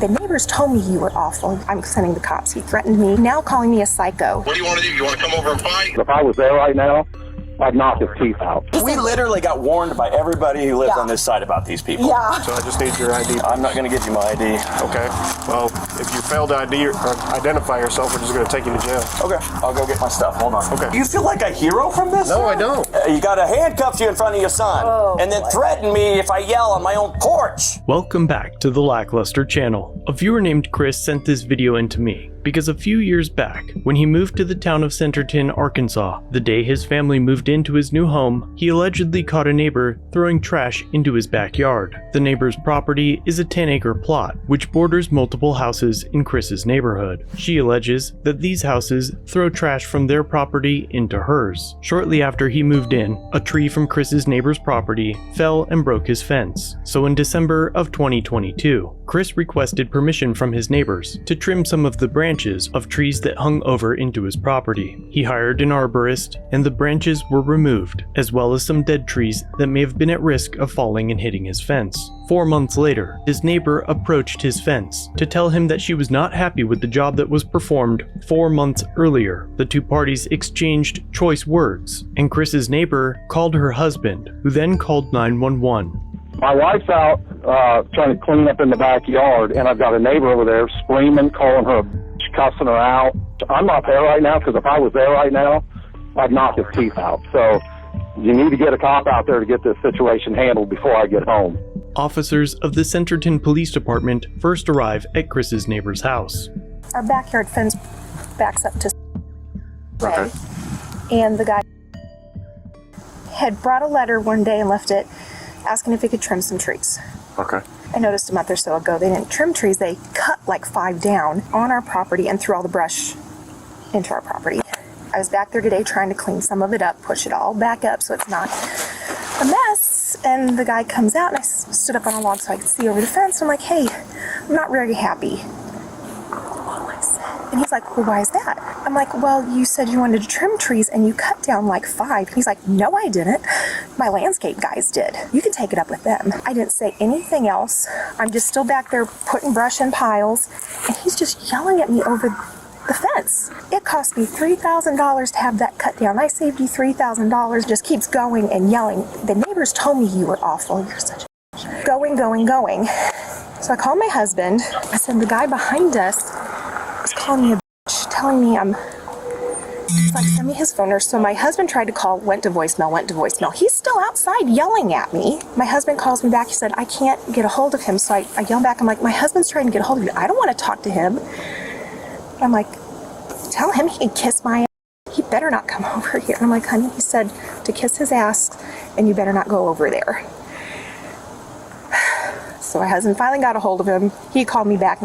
The neighbors told me you were awful. I'm sending the cops. He threatened me, now calling me a psycho. What do you want to do? You want to come over and fight? If I was there right now, I'd knock his teeth out. We literally got warned by everybody who lives on this side about these people. Yeah. So I just need your ID. I'm not going to give you my ID. Okay. Well, if you fail to ID or identify yourself, we're just going to take you to jail. Okay. I'll go get my stuff. Hold on. Okay. You feel like a hero from this? No, I don't. You got to handcuff you in front of your son, and then threaten me if I yell on my own porch. Welcome back to the LackLuster channel. A viewer named Chris sent this video in to me because a few years back, when he moved to the town of Centerton, Arkansas, the day his family moved into his new home, he allegedly caught a neighbor throwing trash into his backyard. The neighbor's property is a 10-acre plot, which borders multiple houses in Chris's neighborhood. She alleges that these houses throw trash from their property into hers. Shortly after he moved in, a tree from Chris's neighbor's property fell and broke his fence. So in December of 2022, Chris requested permission from his neighbors to trim some of the branches of trees that hung over into his property. He hired an arborist, and the branches were removed, as well as some dead trees that may have been at risk of falling and hitting his fence. 4 months later, his neighbor approached his fence to tell him that she was not happy with the job that was performed 4 months earlier. The two parties exchanged choice words, and Chris's neighbor called her husband, who then called 911. My wife's out trying to clean up in the backyard, and I've got a neighbor over there screaming, calling her a bitch, cussing her out. I'm not there right now because if I was there right now, I'd knock his teeth out. So you need to get a cop out there to get this situation handled before I get home. Officers of the Centerton Police Department first arrive at Chris's neighbor's house. Our backyard fence backs up to Okay. and the guy had brought a letter one day and left it asking if he could trim some trees. Okay. I noticed a month or so ago they didn't trim trees, they cut like 5 down on our property and threw all the brush into our property. I was back there today trying to clean some of it up, push it all back up so it's not a mess, and the guy comes out and I stood up on a log so I could see over the fence. I'm like, hey, I'm not very happy. And he's like, well, why is that? I'm like, well, you said you wanted to trim trees and you cut down like 5. He's like, no, I didn't. My landscape guys did. You can take it up with them. I didn't say anything else. I'm just still back there putting brush in piles. And he's just yelling at me over the fence. It cost me $3,000 to have that cut down. I saved you $3,000. Just keeps going and yelling. The neighbors told me you were awful. You're such a going. So I called my husband. I said, the guy behind us is calling me a bitch, telling me he's like, send me his phone number. So my husband tried to call, went to voicemail. He's still outside yelling at me. My husband calls me back. He said, I can't get a hold of him. So I yell back. I'm like, my husband's trying to get a hold of you. I don't want to talk to him. I'm like, tell him he can kiss my ass. He better not come over here. And I'm like, honey, he said to kiss his ass and you better not go over there. So my husband finally got a hold of him. He called me back.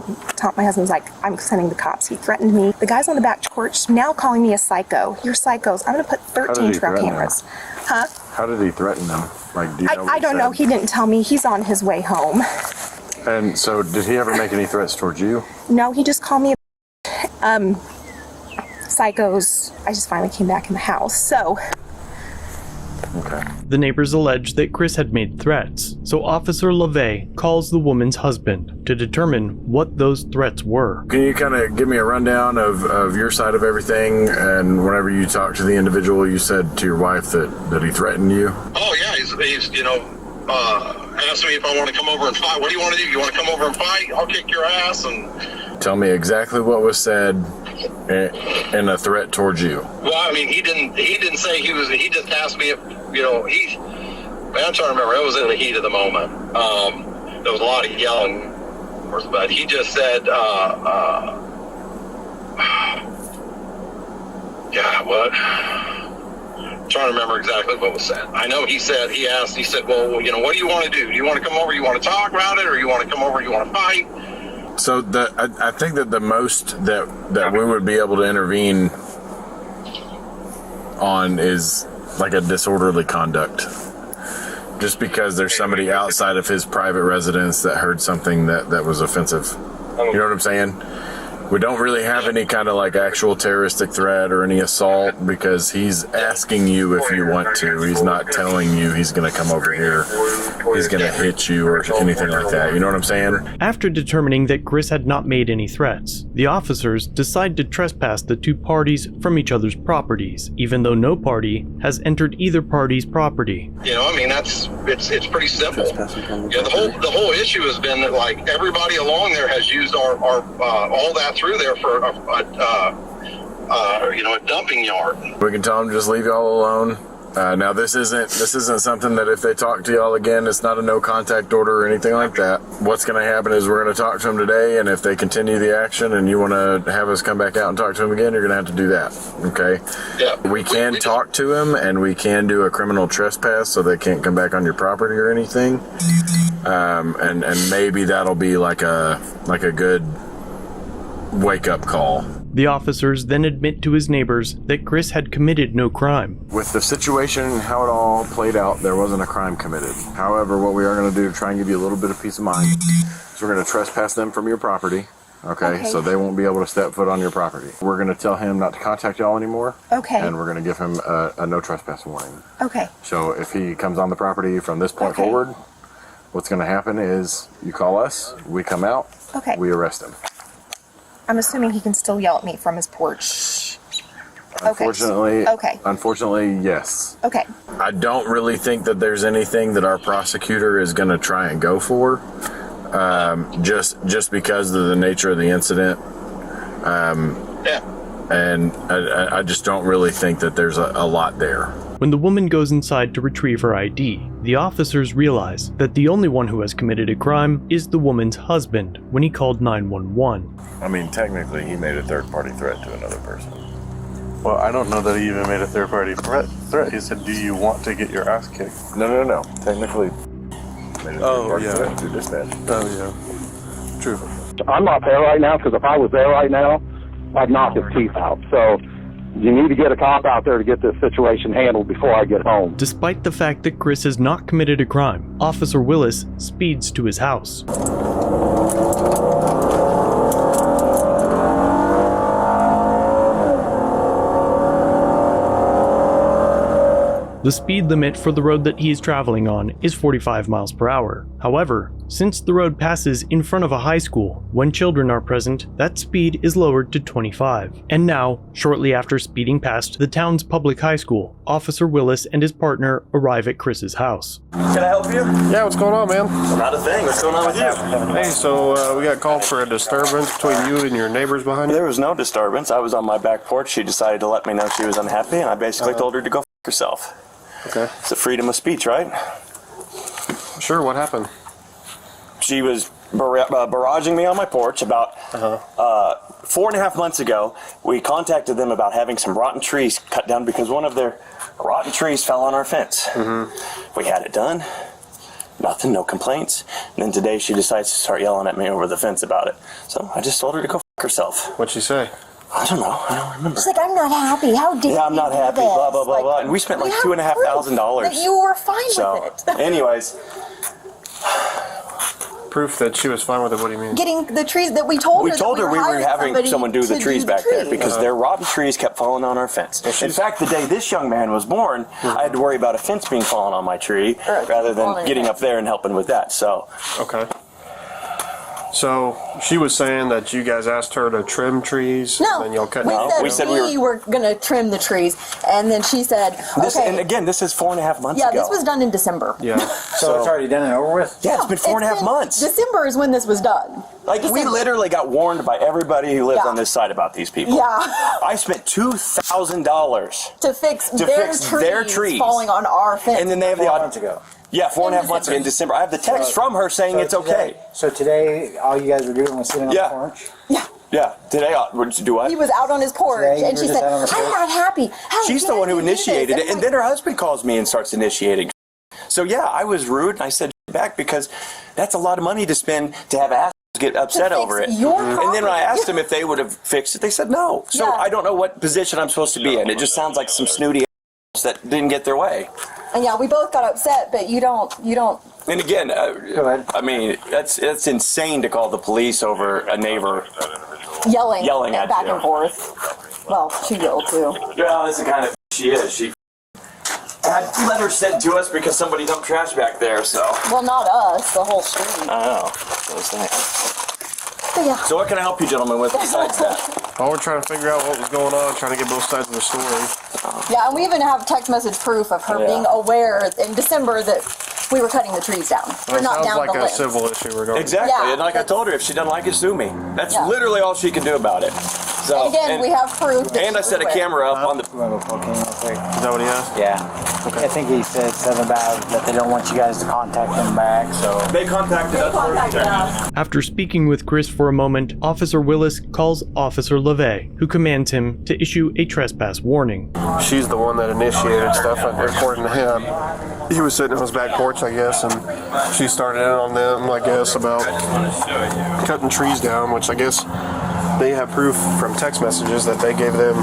My husband's like, I'm sending the cops. He threatened me. The guy's on the back porch now calling me a psycho. You're psychos. I'm going to put 13 trail cameras. Huh? How did he threaten them? Like, do you know what I don't know. He didn't tell me. He's on his way home. And so did he ever make any threats towards you? No, he just called me a psychos. I just finally came back in the house. So Okay. The neighbors allege that Chris had made threats, so Officer LaVey calls the woman's husband to determine what those threats were. Can you kind of give me a rundown of your side of everything? And whenever you talked to the individual, you said to your wife that he threatened you? Oh, yeah, he's asked me if I want to come over and fight. What do you want to do? You want to come over and fight? I'll kick your ass. And tell me exactly what was said in a threat towards you. Well, I mean, he didn't say he just asked me if, I'm trying to remember, it was in the heat of the moment. There was a lot of yelling, but he just said, what? I'm trying to remember exactly what was said. I know he said, well, what do you want to do? Do you want to come over, you want to talk about it, or you want to come over, you want to fight? So I think that the most that we would be able to intervene on is like a disorderly conduct. Just because there's somebody outside of his private residence that heard something that was offensive. You know what I'm saying? We don't really have any kind of like actual terroristic threat or any assault because he's asking you if you want to. He's not telling you he's going to come over here. He's going to hit you or anything like that. You know what I'm saying? After determining that Chris had not made any threats, the officers decide to trespass the two parties from each other's properties, even though no party has entered either party's property. You know, I mean, it's pretty simple. Yeah, the whole issue has been that like everybody along there has used our all that through there for a dumping yard. We can tell them just leave y'all alone. Now this isn't something that if they talk to y'all again, it's not a no contact order or anything like that. What's going to happen is we're going to talk to them today, and if they continue the action and you want to have us come back out and talk to them again, you're going to have to do that. Okay? Yeah. We can talk to them, and we can do a criminal trespass so they can't come back on your property or anything. And maybe that'll be like a good wake up call. The officers then admit to his neighbors that Chris had committed no crime. With the situation and how it all played out, there wasn't a crime committed. However, what we are going to do to try and give you a little bit of peace of mind is we're going to trespass them from your property. Okay, so they won't be able to step foot on your property. We're going to tell him not to contact y'all anymore. Okay. And we're going to give him a no trespass warning. Okay. So if he comes on the property from this point forward, what's going to happen is you call us, we come out, we arrest him. I'm assuming he can still yell at me from his porch. Unfortunately, yes. Okay. I don't really think that there's anything that our prosecutor is going to try and go for, just because of the nature of the incident. And I just don't really think that there's a lot there. When the woman goes inside to retrieve her ID, the officers realize that the only one who has committed a crime is the woman's husband when he called 911. I mean, technically, he made a third-party threat to another person. Well, I don't know that he even made a third-party threat. He said, do you want to get your ass kicked? No. Technically, made a third-party threat to dispatch. Oh, yeah. True. I'm not there right now because if I was there right now, I'd knock his teeth out. So you need to get a cop out there to get this situation handled before I get home. Despite the fact that Chris has not committed a crime, Officer Willis speeds to his house. The speed limit for the road that he is traveling on is 45 miles per hour. However, since the road passes in front of a high school, when children are present, that speed is lowered to 25. And now, shortly after speeding past the town's public high school, Officer Willis and his partner arrive at Chris's house. Can I help you? Yeah, what's going on, man? Not a thing. What's going on with you? Hey, so we got called for a disturbance between you and your neighbors behind you? There was no disturbance. I was on my back porch. She decided to let me know she was unhappy, and I basically told her to go f*** herself. Okay. It's a freedom of speech, right? Sure, what happened? She was barraging me on my porch about 4.5 months ago. We contacted them about having some rotten trees cut down because one of their rotten trees fell on our fence. We had it done. Nothing, no complaints. And then today she decides to start yelling at me over the fence about it. So I just told her to go f*** herself. What'd she say? I don't know. I don't remember. She's like, I'm not happy. How dare you? Yeah, I'm not happy. This? Blah, blah, blah, blah. And we spent like $2,500. That you were fine with it. Anyways. Proof that she was fine with it. What do you mean? Getting the trees that we told her. We told her we were having someone do the trees back there because their rotten trees kept falling on our fence. In fact, the day this young man was born, I had to worry about a fence being fallen on my tree rather than getting up there and helping with that. So. Okay. So she was saying that you guys asked her to trim trees. No, and then y'all cut we said we were going to trim the trees, and then she said, "Okay." And again, this is 4.5 months ago. Yeah, this was done in December. Yeah. So it's already done and over with. Yeah, it's been 4.5 months. December is when this was done. Like we literally got warned by everybody who lives on this side about these people. Yeah. I spent $2,000 to fix their trees falling on our fence. And then they have 4 months ago. Yeah, 4.5 months ago in December. I have the text from her saying it's okay. So today, all you guys were doing was sitting on the porch? Yeah, today, do what? He was out on his porch, and she said, I'm not happy. She's the one who initiated it, and then her husband calls me and starts initiating. So yeah, I was rude, and I said back because that's a lot of money to spend to have assholes get upset over it. And then when I asked them if they would have fixed it, they said no. So I don't know what position I'm supposed to be in. It just sounds like some snooty assholes that didn't get their way. And yeah, we both got upset, but you don't. And again, I mean, that's insane to call the police over a neighbor yelling at back you. and forth. Well, she yelled too. Yeah, that's the kind of she is. She had letters sent to us because somebody dumped trash back there, so. Well, not us, the whole street. I know. That's what I was saying. But yeah. So what can I help you gentlemen with besides that? Well, we're trying to figure out what was going on, trying to get both sides of the story. Yeah, and we even have text message proof of her being aware in December that we were cutting the trees down. We're not down like the a limb. civil issue regarding. Exactly, Yeah, and like I told her, if she doesn't like it, sue me. That's Yeah. literally all she can do about it. So, And again, we have proof. That And I she set a was aware. camera up on the. You want to go cocaine real quick? Is that what he asked? Yeah. Okay. I think he said something about that they don't want you guys to contact them back, so. They contacted us. Contacted us. After speaking with Chris for a moment, Officer Willis calls Officer LaVey, who commands him to issue a trespass warning. She's the one that initiated stuff, according to him. He was sitting on his back porch, I guess, and she started in on them, I guess, about cutting trees down, which I guess they have proof from text messages that they gave them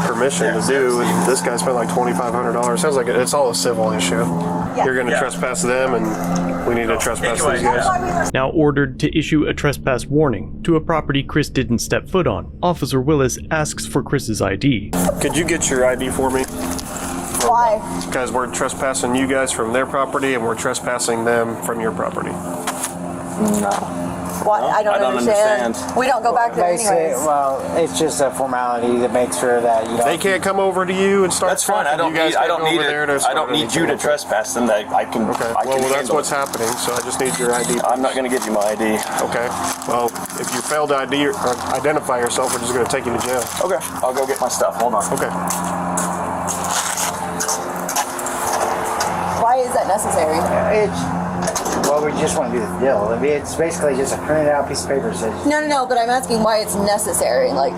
permission to do. And this guy spent like $2,500. Sounds like it's all a civil issue. You're going to trespass them, and we need to trespass these guys. Now ordered to issue a trespass warning to a property Chris didn't step foot on, Officer Willis asks for Chris's ID. Could you get your ID for me? Why? Because we're trespassing you guys from their property, and we're trespassing them from your property. No. What? I don't understand. We don't go back there They say, anyways. well, it's just a formality to make sure that you don't. They can't come over to you and start. That's fine. I don't You guys need. I can't don't go need over it. there to I start don't need you to anything. trespass them. That I can. Okay. I Well, can that's handle what's it. happening. So I just need your ID. I'm not going to give you my ID. Okay. Well, if you fail to ID or identify yourself, we're just going to take you to jail. Okay. I'll go get my stuff. Hold on. Okay. Why is that necessary? Well, we just want to do the deal. I mean, it's basically just a printed out piece of paper that says. No, but I'm asking why it's necessary. Like,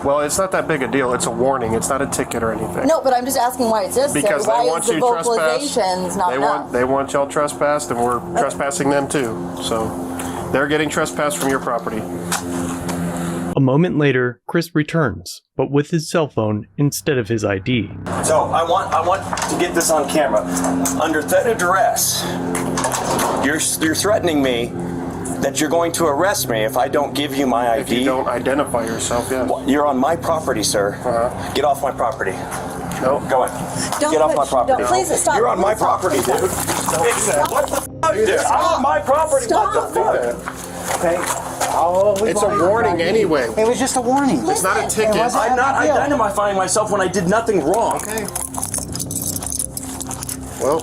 Well, it's not that big a deal. It's a warning. It's not a ticket or anything. no, but I'm just asking why it's necessary. Because why they want is the you trespassed. vocalizations not enough? They want y'all trespassed, and we're trespassing them too. So they're getting trespassed from your property. A moment later, Chris returns, but with his cell phone instead of his ID. So I want to get this on camera. Under threat of duress, you're threatening me that you're going to arrest me if I don't give you my ID. If you don't identify yourself, yeah. You're on my property, sir. Uh-huh. Get off my property. No. Go in. Don't Get off my push- property. don't- please stop. You're on my Please stop. property, dude. What the fuck, dude? I'm on my property. Stop. What the fuck? Okay. Oh, It's a warning anyway. It was just a warning. It's not a ticket. I'm not big deal. identifying myself when I did nothing wrong. Okay. Well,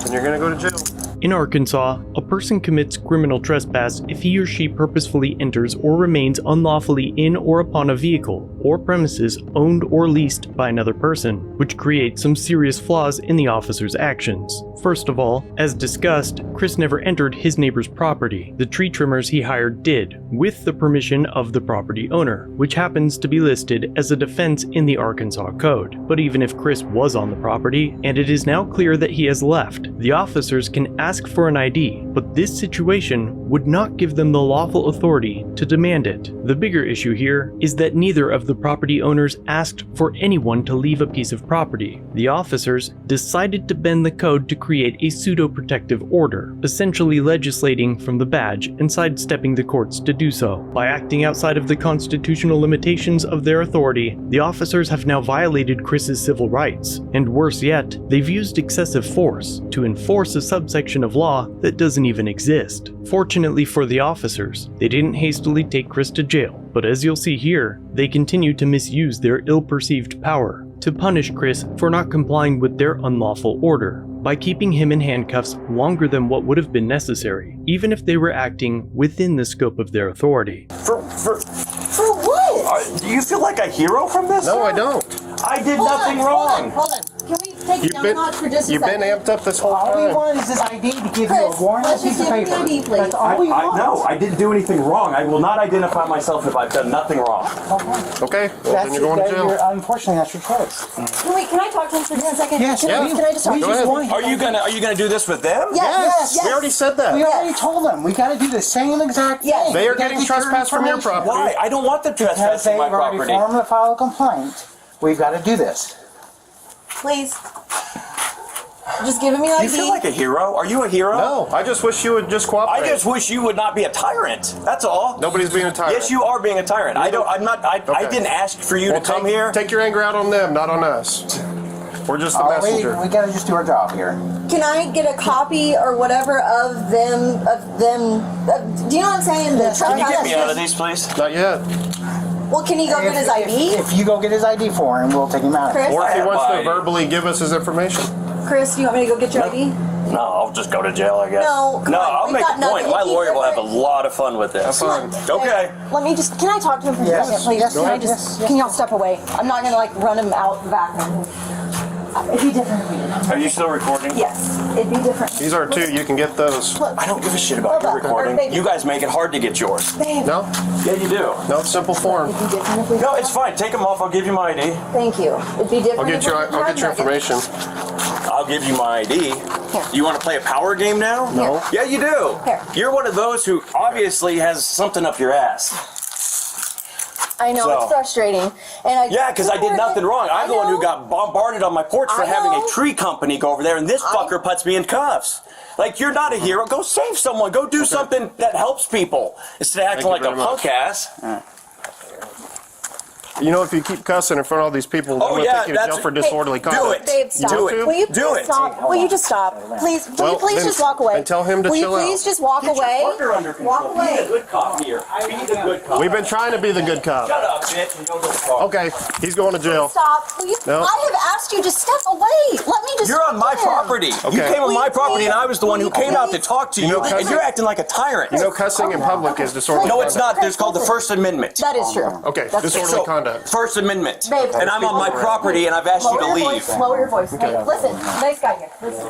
then you're gonna go to jail. In Arkansas, a person commits criminal trespass if he or she purposefully enters or remains unlawfully in or upon a vehicle or premises owned or leased by another person, which creates some serious flaws in the officer's actions. First of all, as discussed, Chris never entered his neighbor's property. The tree trimmers he hired did, with the permission of the property owner, which happens to be listed as a defense in the Arkansas Code. But even if Chris was on the property, and it is now clear that he has left, the officers can ask for an ID, but this situation would not give them the lawful authority to demand it. The bigger issue here is that neither of the property owners asked for anyone to leave a piece of property. The officers decided to bend the code to create a pseudo-protective order, essentially legislating from the badge and sidestepping the courts to do so. By acting outside of the constitutional limitations of their authority, the officers have now violated Chris's civil rights, and worse yet, they've used excessive force to enforce a subsection of law that doesn't even exist. Fortunately for the officers, they didn't hastily take Chris to jail, but as you'll see here, they continue to misuse their ill-perceived power to punish Chris for not complying with their unlawful order by keeping him in handcuffs longer than what would have been necessary, even if they were acting within the scope of their authority. For what? Do you feel like a hero from this? No, sir? I don't. I did nothing wrong. Hold on. Can we take it down a notch for just a You've been second? amped up this whole All we time. want is this ID to give you a Chris, warning let's piece just of give me paper. ID, please. That's all we want. No, I didn't do anything wrong. I will not identify myself if I've done nothing wrong. Okay, well, then you're going to jail. Unfortunately, that's your choice. Can I talk to him for just a second? Yes, Can I just talk to Go him? ahead. Are you gonna do this with them? Yes. We already said that. We already told them. We got to do the same exact thing. Yes. They are We gotta getting get your trespassed from your information. property. Why? I don't want them Because trespassing they've my already property. formed to file a complaint. We've got to do this. Please. just giving me Do ID. you feel like a hero? Are you a hero? No, I just wish you would just cooperate. I just wish you would not be a tyrant. That's all. Nobody's being a tyrant. Yes, you are being a tyrant. I Okay. didn't ask for you to come here. Take your anger out on them, not on us. We're just the messenger. We gotta just do our job here. Can I get a copy or whatever of them? Do you know what I'm saying? Can you get me out of these, please? Not yet. Well, can he go get his ID? If you go get his ID for him, we'll take him out. Chris? Or if he wants to ID. verbally give us his information. Chris, do you want me to go get your ID? No, I'll just go to jail, I guess. No, come on, I'll we've make got a point. nothing. My It'd be lawyer will have a different. lot of fun with this. Have fun. Okay. Let me just, can I talk to him for a second, please? Yes, Can go I ahead. just, Yes, can y'all step away? I'm not gonna like run him out the back. It'd be different if we did. Are you still recording? Yes, it'd be different. These are two. You can get those. Look, I don't give a shit about your Hold on. recording. Baby. You guys make it hard to get yours. babe. No? Yeah, you do. No, simple form. It'd be different if we No, it's fine. Take them off. I'll give you my ID. Thank you. It'd be different. I'll get if your we didn't I'll get your have nuggets. information. I'll give you my ID. Here. You want to play a power game now? No. Yeah, you do. Here. You're one of those who obviously has something up your ass. I know, So- it's frustrating. And Yeah, because I did nothing wrong. I'm the one who know. got bombarded on my porch for I having know. a tree company go over there, and this fucker puts me in cuffs. Like, you're not a hero. Go save someone. Go do something that helps people instead of acting you like a very much. punk ass. You know, if you keep cussing in front of all these people, I'm Oh, going to yeah, take you to jail that's- for disorderly Do conduct. it. Babe, stop. Do it. Will you Do please it. stop? Will you just stop? Please, will Well, you please then- just walk away? then tell him to Will chill you out. please just walk away? Partner under control. Walk away. Be a good cop here. Be the good cop. We've been trying to be the good cop. Shut up, bitch, and go to the car. Okay, he's going to jail. Stop. Will you? No. I have asked you to step away. Let me just. You're on my talk to him. property. You Okay. came on my Please, property, and I was the one who please, came out to please. talk to You you, know, and cussing- you're acting like a tyrant. You know, cussing in public is disorderly No, it's not. conduct. It's called the First Amendment. That is true. Okay, That's disorderly true. conduct. First Amendment. Babe, And I'm on my property, and I've asked you to Lower your leave. voice. Lower your voice. Hey, listen, nice guy here. Listen.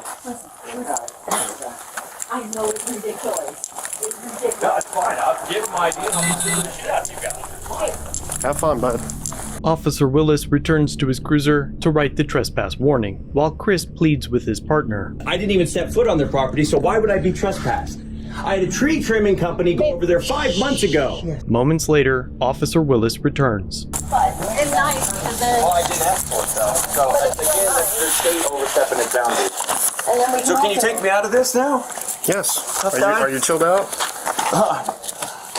I know it's ridiculous. It's ridiculous. That's fine. I'll give my ID, and I'll sue the shit out of you guys. Have fun, bud. Officer Willis returns to his cruiser to write the trespass warning, while Chris pleads with his partner. I didn't even step foot on their property, so why would I be trespassed? I had a tree trimming company go over there 5 months ago. Moments later, Officer Willis returns. But it's nice because then. Well, I didn't ask for it, though. So, again, that's their state overstepping its boundaries. And then we So, can you take me out of this now? Yes. Tough Are guy? you chilled out?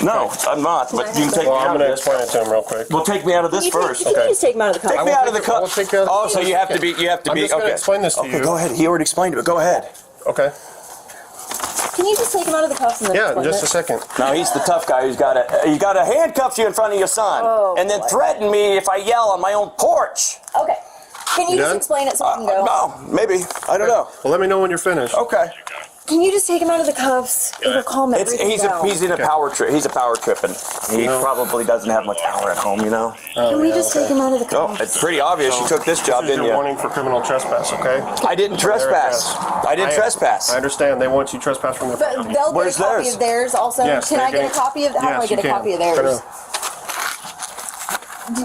No, I'm not, but you can take Well, me I'm out going of to this. explain it to him real quick. Well, take me out of this first. Can you just take him out of the car? Take me out of the I will cup. take you out of the Oh, so you have to be. I'm I'm just gonna okay. explain this to okay, you. go ahead. He already explained it. Go ahead. Okay. Can you just take him out of the cuffs and then Yeah, in explain just a it? second. No, he's the tough guy who's got to handcuff you in front of your son, Oh, and then boy. threaten me if I yell on my own porch. Okay. Can you You just done? explain it so I can go? No, maybe. I don't know. Well, let me know when you're finished. Okay. Can you just take him out of the cuffs? It'll calm everything down. He's in a power trip. He's a power tripping. He probably doesn't have much power at home, you know. Can we just take him out of the Oh, cuffs? it's pretty obvious. You took this job, This is didn't your you? warning for criminal trespass, okay? I didn't trespass. I didn't trespass. I understand. They want you trespass from their But property. they'll Where's get a copy theirs? of theirs also. Yes, Can they're I get a getting- copy of? How do I Yes, get a you copy of can. theirs?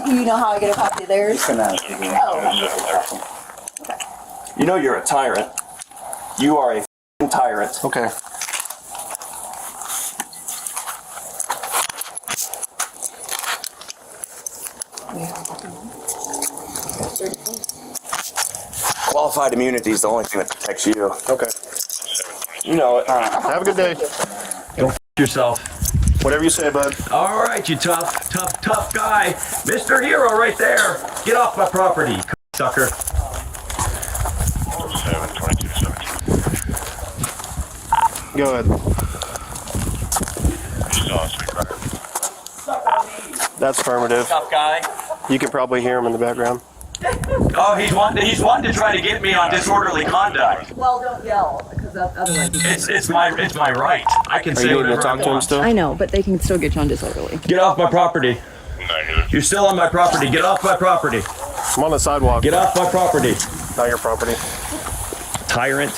Do you know how I get a copy of theirs? Oh. You know you're a tyrant. You are a f***ing tyrant. Okay. Qualified immunity is the only thing that protects you. Okay. You know it. Have a good day. Go f yourself. Whatever you say, bud. All right, you tough guy. Mr. Hero right there. Get off my property, sucker. Go ahead. That's affirmative. Tough guy. You can probably hear him in the background. Oh, he's one to try to get me on disorderly conduct. Well, don't yell, because otherwise. It's my right. I can Are say you going whatever to talk I to him want. still? I know, but they can still get you on disorderly. Get off my property. You're still on my property. Get off my property. I'm on the sidewalk. Get off my property. Not your property. Tyrant.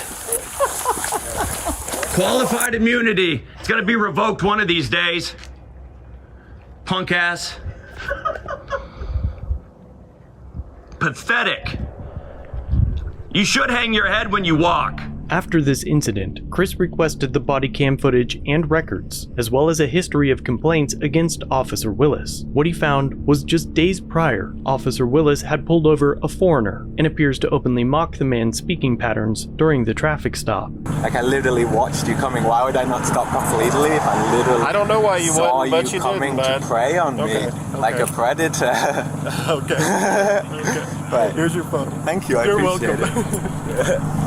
Qualified immunity. It's gonna be revoked one of these days. Punk ass. Pathetic. You should hang your head when you walk. After this incident, Chris requested the body cam footage and records, as well as a history of complaints against Officer Willis. What he found was just days prior, Officer Willis had pulled over a foreigner and appears to openly mock the man's speaking patterns during the traffic stop. Like, I literally watched you coming. Why would I not stop completely if I literally I don't know why you saw wouldn't, but you you coming didn't, to prey on Okay, me like a predator? Okay. Right. Here's your phone. Thank you, I You're appreciate welcome. it.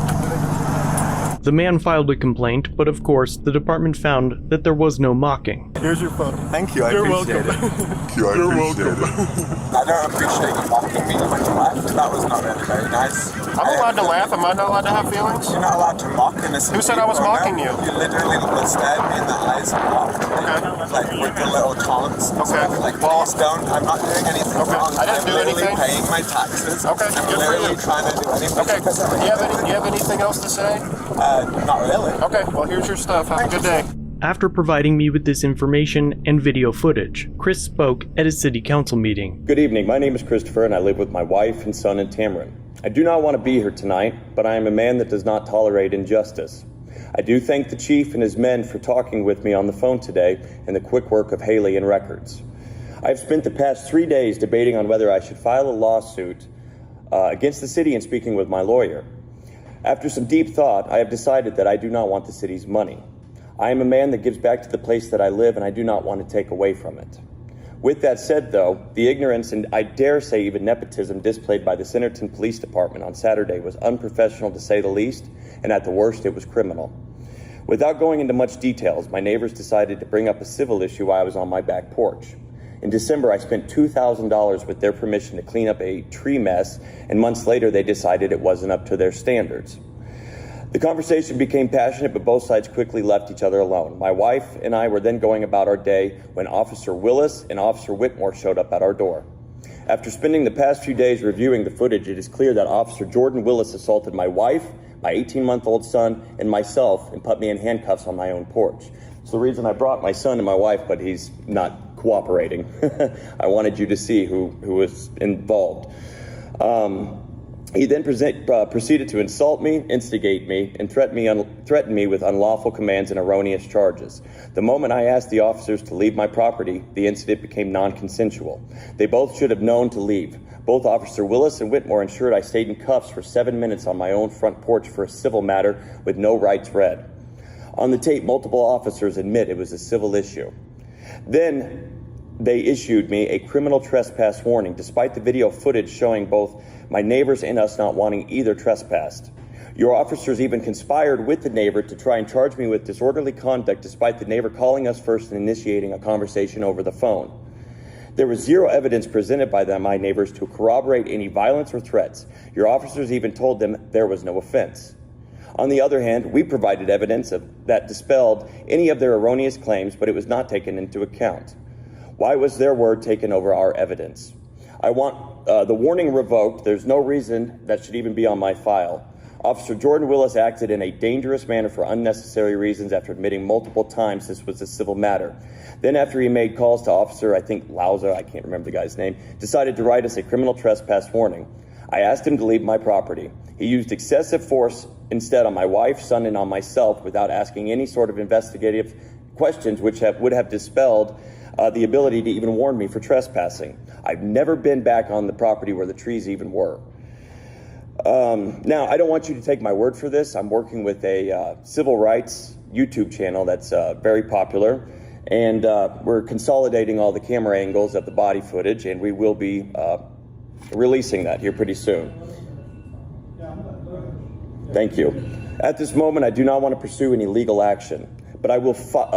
The man filed a complaint, but of course, the department found that there was no mocking. Here's your phone. Thank you, I You're appreciate welcome. it. Thank you, I appreciate it. I don't appreciate you mocking me when you left. That was not really very nice. I'm allowed to laugh. Am I not allowed to have feelings? You're not allowed to mock innocent Who said I was people, mocking no? you? You literally stared me in the eyes and mocked me. Okay. Like, with the little taunts and Okay. stuff. Like, please don't. I'm not doing anything wrong. I didn't do I'm literally anything. paying my taxes. Okay, I'm good for literally you. trying to do anything. Okay, do you have anything else to say? Not really. Okay, well, here's your stuff. Have a good day. After providing me with this information and video footage, Chris spoke at a city council meeting. Good evening. My name is Christopher, and I live with my wife and son in Tamarin. I do not want to be here tonight, but I am a man that does not tolerate injustice. I do thank the chief and his men for talking with me on the phone today and the quick work of Haley and Records. I have spent the past 3 days debating on whether I should file a lawsuit against the city and speaking with my lawyer. After some deep thought, I have decided that I do not want the city's money. I am a man that gives back to the place that I live, and I do not want to take away from it. With that said, though, the ignorance and I dare say even nepotism displayed by the Centerton Police Department on Saturday was unprofessional to say the least, and at the worst, it was criminal. Without going into much details, my neighbors decided to bring up a civil issue while I was on my back porch. In December, I spent $2,000 with their permission to clean up a tree mess, and months later, they decided it wasn't up to their standards. The conversation became passionate, but both sides quickly left each other alone. My wife and I were then going about our day when Officer Willis and Officer Whitmore showed up at our door. After spending the past few days reviewing the footage, it is clear that Officer Jordan Willis assaulted my wife, my 18-month-old son, and myself, and put me in handcuffs on my own porch. It's the reason I brought my son and my wife, but he's not cooperating. I wanted you to see who was involved. He then proceeded to insult me, instigate me, and threaten me with unlawful commands and erroneous charges. The moment I asked the officers to leave my property, the incident became non-consensual. They both should have known to leave. Both Officer Willis and Whitmore ensured I stayed in cuffs for 7 minutes on my own front porch for a civil matter with no rights read. On the tape, multiple officers admit it was a civil issue. Then they issued me a criminal trespass warning, despite the video footage showing both my neighbors and us not wanting either trespassed. Your officers even conspired with the neighbor to try and charge me with disorderly conduct, despite the neighbor calling us first and initiating a conversation over the phone. There was zero evidence presented by my neighbors to corroborate any violence or threats. Your officers even told them there was no offense. On the other hand, we provided evidence that dispelled any of their erroneous claims, but it was not taken into account. Why was their word taken over our evidence? I want the warning revoked. There's no reason that should even be on my file. Officer Jordan Willis acted in a dangerous manner for unnecessary reasons after admitting multiple times this was a civil matter. Then after he made calls to Officer, I think Lauza, I can't remember the guy's name, decided to write us a criminal trespass warning. I asked him to leave my property. He used excessive force instead on my wife, son, and on myself without asking any sort of investigative questions which would have dispelled the ability to even warn me for trespassing. I've never been back on the property where the trees even were. Now, I don't want you to take my word for this. I'm working with a civil rights YouTube channel that's very popular, and we're consolidating all the camera angles of the body footage, and we will be releasing that here pretty soon. Thank you. At this moment, I do not want to pursue any legal action, but I will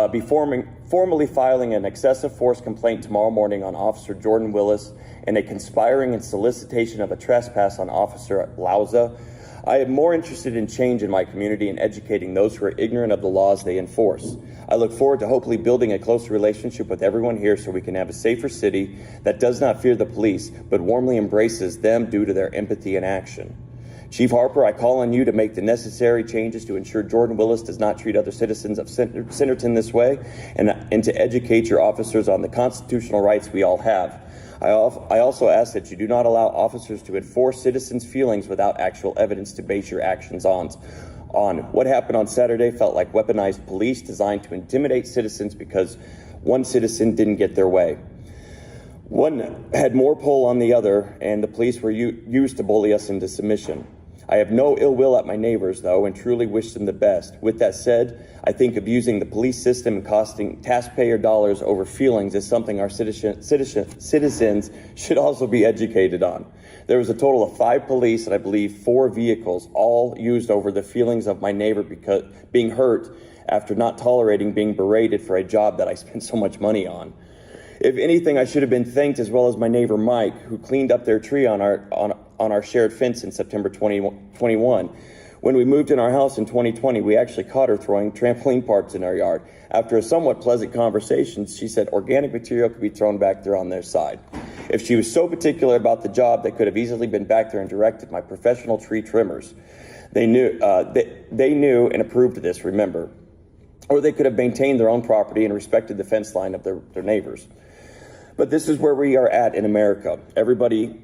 be formally filing an excessive force complaint tomorrow morning on Officer Jordan Willis and a conspiring and solicitation of a trespass on Officer Lauza. I am more interested in change in my community and educating those who are ignorant of the laws they enforce. I look forward to hopefully building a closer relationship with everyone here so we can have a safer city that does not fear the police, but warmly embraces them due to their empathy and action. Chief Harper, I call on you to make the necessary changes to ensure Jordan Willis does not treat other citizens of Centerton this way, and to educate your officers on the constitutional rights we all have. I also ask that you do not allow officers to enforce citizens' feelings without actual evidence to base your actions on. on what happened on Saturday felt like weaponized police designed to intimidate citizens because one citizen didn't get their way. One had more pull on the other, and the police were used to bully us into submission. I have no ill will at my neighbors, though, and truly wish them the best. With that said, I think abusing the police system and costing taxpayer dollars over feelings is something our citizens should also be educated on. There was a total of 5 police and I believe 4 vehicles, all used over the feelings of my neighbor because being hurt after not tolerating being berated for a job that I spent so much money on. If anything, I should have been thanked, as well as my neighbor Mike, who cleaned up their tree on our shared fence in September 2021. When we moved in our house in 2020, we actually caught her throwing trampoline parts in our yard. After a somewhat pleasant conversation, she said organic material could be thrown back there on their side. If she was so particular about the job, they could have easily been back there and directed my professional tree trimmers. They knew and approved of this, remember. Or they could have maintained their own property and respected the fence line of their neighbors. But this is where we are at in America. Everybody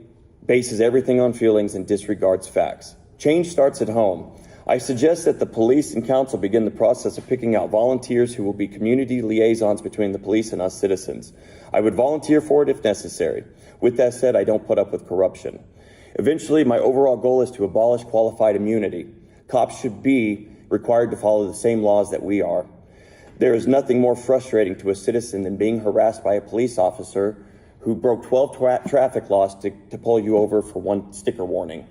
bases everything on feelings and disregards facts. Change starts at home. I suggest that the police and council begin the process of picking out volunteers who will be community liaisons between the police and us citizens. I would volunteer for it if necessary. With that said, I don't put up with corruption. Eventually, my overall goal is to abolish qualified immunity. Cops should be required to follow the same laws that we are. There is nothing more frustrating to a citizen than being harassed by a police officer who broke 12 traffic laws to pull you over for one sticker warning.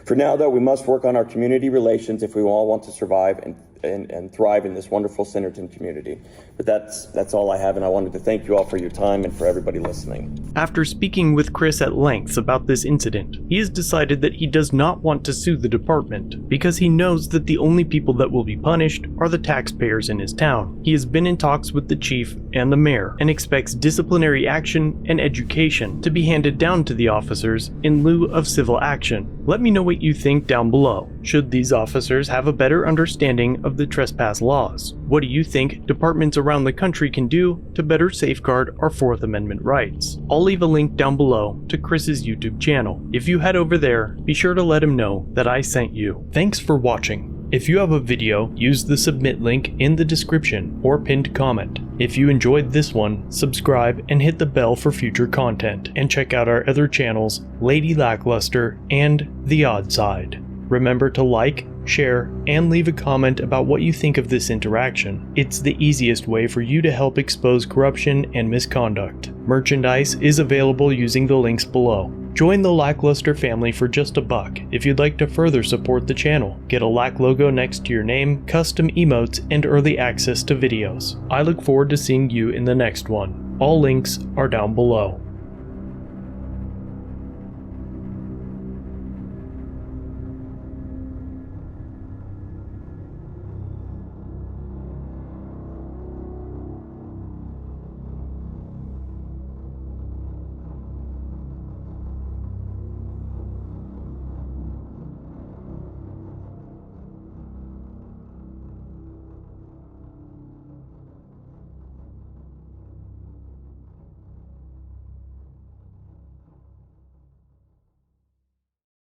For now, though, we must work on our community relations if we all want to survive and thrive in this wonderful Centerton community. But that's all I have, and I wanted to thank you all for your time and for everybody listening. After speaking with Chris at length about this incident, he has decided that he does not want to sue the department because he knows that the only people that will be punished are the taxpayers in his town. He has been in talks with the chief and the mayor and expects disciplinary action and education to be handed down to the officers in lieu of civil action. Let me know what you think down below. Should these officers have a better understanding of the trespass laws? What do you think departments around the country can do to better safeguard our Fourth Amendment rights? I'll leave a link down below to Chris's YouTube channel. If you head over there, be sure to let him know that I sent you. Thanks for watching. If you have a video, use the submit link in the description or pinned comment. If you enjoyed this one, subscribe and hit the bell for future content, and check out our other channels, Lady LackLuster and The Odd Side. Remember to like, share, and leave a comment about what you think of this interaction. It's the easiest way for you to help expose corruption and misconduct. Merchandise is available using the links below. Join the LackLuster family for just $1 if you'd like to further support the channel. Get a Lack logo next to your name, custom emotes, and early access to videos. I look forward to seeing you in the next one. All links are down below.